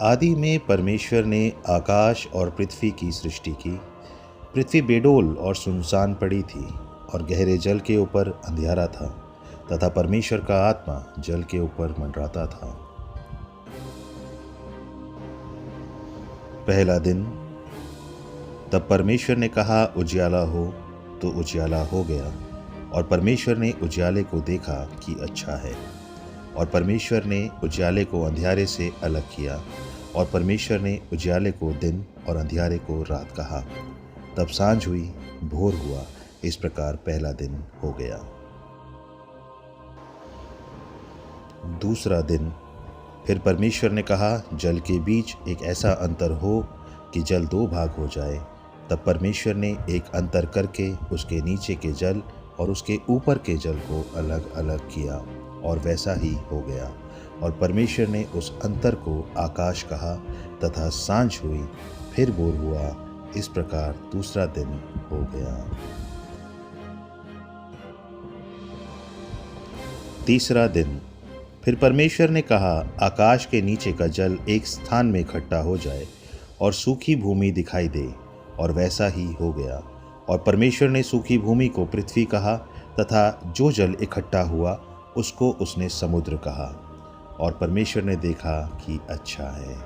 आदि में परमेश्वर ने आकाश और पृथ्वी की सृष्टि की। पृथ्वी बेडोल और सुनसान पड़ी थी और गहरे जल के ऊपर अंधियारा था तथा परमेश्वर का आत्मा जल के ऊपर मंडराता था। पहला दिन। तब परमेश्वर ने कहा, उजियाला हो, तो उजियाला हो गया। और परमेश्वर ने उजियाले को देखा कि अच्छा है। और परमेश्वर ने उजियाले को अंधियारे से अलग किया। और परमेश्वर ने उजियाले को दिन और अंधियारे को रात कहा। तब सांझ हुई, भोर हुआ, इस प्रकार पहला दिन हो गया। दूसरा दिन। फिर परमेश्वर ने कहा, जल के बीच एक ऐसा अंतर हो कि जल दो भाग हो जाए। तब परमेश्वर ने एक अंतर करके उसके नीचे के जल और उसके ऊपर के जल को अलग अलग किया, और वैसा ही हो गया। और परमेश्वर ने उस अंतर को आकाश कहा। तथा सांझ हुई, फिर भोर हुआ, इस प्रकार दूसरा दिन हो गया। तीसरा दिन। फिर परमेश्वर ने कहा, आकाश के नीचे का जल एक स्थान में इकट्ठा हो जाए और सूखी भूमि दिखाई दे, और वैसा ही हो गया। और परमेश्वर ने सूखी भूमि को पृथ्वी कहा तथा जो जल इकट्ठा हुआ उसको उसने समुद्र कहा। और परमेश्वर ने देखा कि अच्छा है।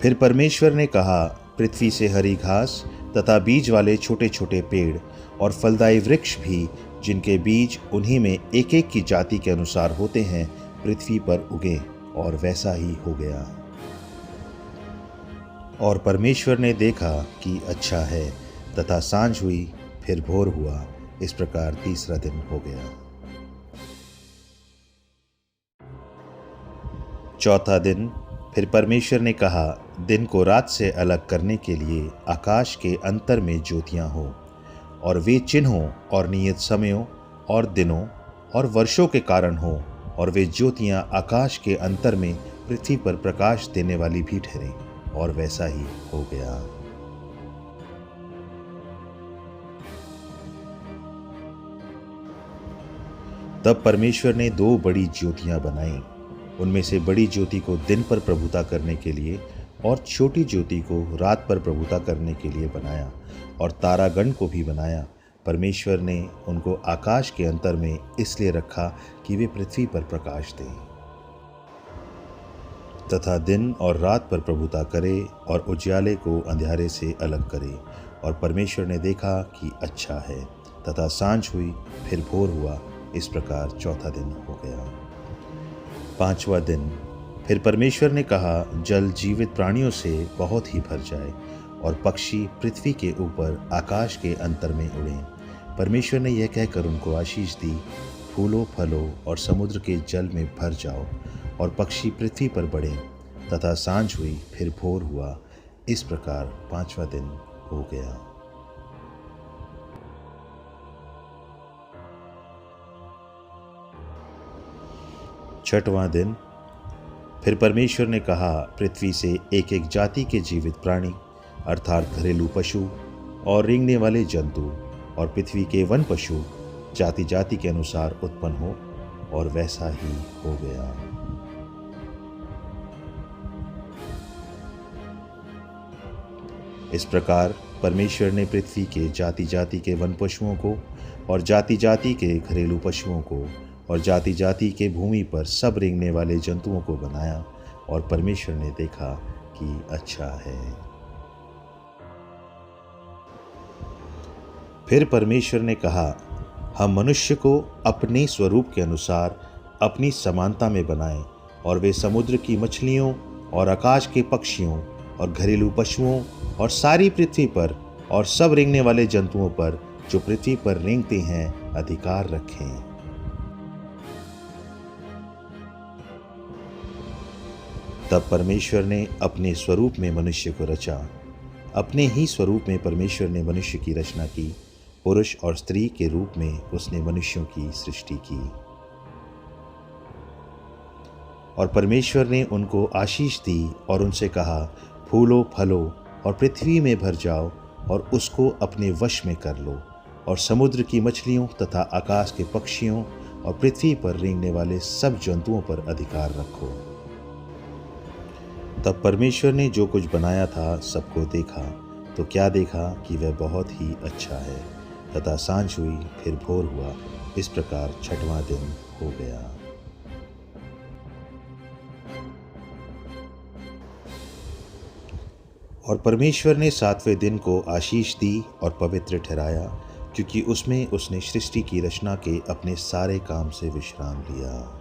फिर परमेश्वर ने कहा, पृथ्वी से हरी घास तथा बीज वाले छोटे छोटे पेड़ और फलदायी वृक्ष भी, जिनके बीज उन्हीं में एक एक की जाति के अनुसार होते हैं, पृथ्वी पर उगे, और वैसा ही हो गया। और परमेश्वर ने देखा कि अच्छा है। तथा सांझ हुई, फिर भोर हुआ, इस प्रकार तीसरा दिन हो गया। चौथा दिन। फिर परमेश्वर ने कहा, दिन को रात से अलग करने के लिए आकाश के अंतर में ज्योतियां हों, और वे चिन्हों और नियत समयों और दिनों और वर्षों के कारण हों, और वे ज्योतियां आकाश के अंतर में पृथ्वी पर प्रकाश देने वाली भी ठहरें, और वैसा ही हो गया। तब परमेश्वर ने दो बड़ी ज्योतियां बनाई। उनमें से बड़ी ज्योति को दिन पर प्रभुता करने के लिए और छोटी ज्योति को रात पर प्रभुता करने के लिए बनाया, और तारागण को भी बनाया। परमेश्वर ने उनको आकाश के अंतर में इसलिए रखा कि वे पृथ्वी पर प्रकाश दें तथा दिन और रात पर प्रभुता करे, और उजियाले को अंधियारे से अलग करे। और परमेश्वर ने देखा कि अच्छा है। तथा सांझ हुई, फिर भोर हुआ, इस प्रकार चौथा दिन हो गया। पांचवा दिन। फिर परमेश्वर ने कहा, जल जीवित प्राणियों से बहुत ही भर जाए, और पक्षी पृथ्वी के ऊपर आकाश के अंतर में उड़ें। परमेश्वर ने यह कहकर उनको आशीष दी, फूलो फलो और समुद्र के जल में भर जाओ, और पक्षी पृथ्वी पर बढ़े। तथा सांझ हुई, फिर भोर हुआ, इस प्रकार पांचवा दिन हो गया। छठवां दिन। फिर परमेश्वर ने कहा, पृथ्वी से एक एक जाति के जीवित प्राणी, अर्थात घरेलू पशु और रेंगने वाले जंतु, और पृथ्वी के वन पशु जाति जाति के अनुसार उत्पन्न हो, और वैसा ही हो गया। इस प्रकार परमेश्वर ने पृथ्वी के जाति जाति के वन पशुओं को, और जाति जाति के घरेलू पशुओं को, और जाति जाति के भूमि पर सब रेंगने वाले जंतुओं को बनाया। और परमेश्वर ने देखा कि अच्छा है। फिर परमेश्वर ने कहा, हम मनुष्य को अपने स्वरूप के अनुसार अपनी समानता में बनाएं, और वे समुद्र की मछलियों और आकाश के पक्षियों और घरेलू पशुओं और सारी पृथ्वी पर और सब रेंगने वाले जंतुओं पर जो पृथ्वी पर रेंगते हैं अधिकार रखें। तब परमेश्वर ने अपने स्वरूप में मनुष्य को रचा। अपने ही स्वरूप में परमेश्वर ने मनुष्य की रचना की, पुरुष और स्त्री के रूप में उसने मनुष्यों की सृष्टि की। और परमेश्वर ने उनको आशीष दी और उनसे कहा, फूलो फलो और पृथ्वी में भर जाओ और उसको अपने वश में कर लो, और समुद्र की मछलियों तथा आकाश के पक्षियों और पृथ्वी पर रेंगने वाले सब जंतुओं पर अधिकार रखो। तब परमेश्वर ने जो कुछ बनाया था सबको देखा, तो क्या देखा कि वह बहुत ही अच्छा है। तथा सांझ हुई, फिर भोर हुआ, इस प्रकार छठवां दिन हो गया। और परमेश्वर ने सातवें दिन को आशीष दी और पवित्र ठहराया, क्योंकि उसमें उसने सृष्टि की रचना के अपने सारे काम से विश्राम लिया।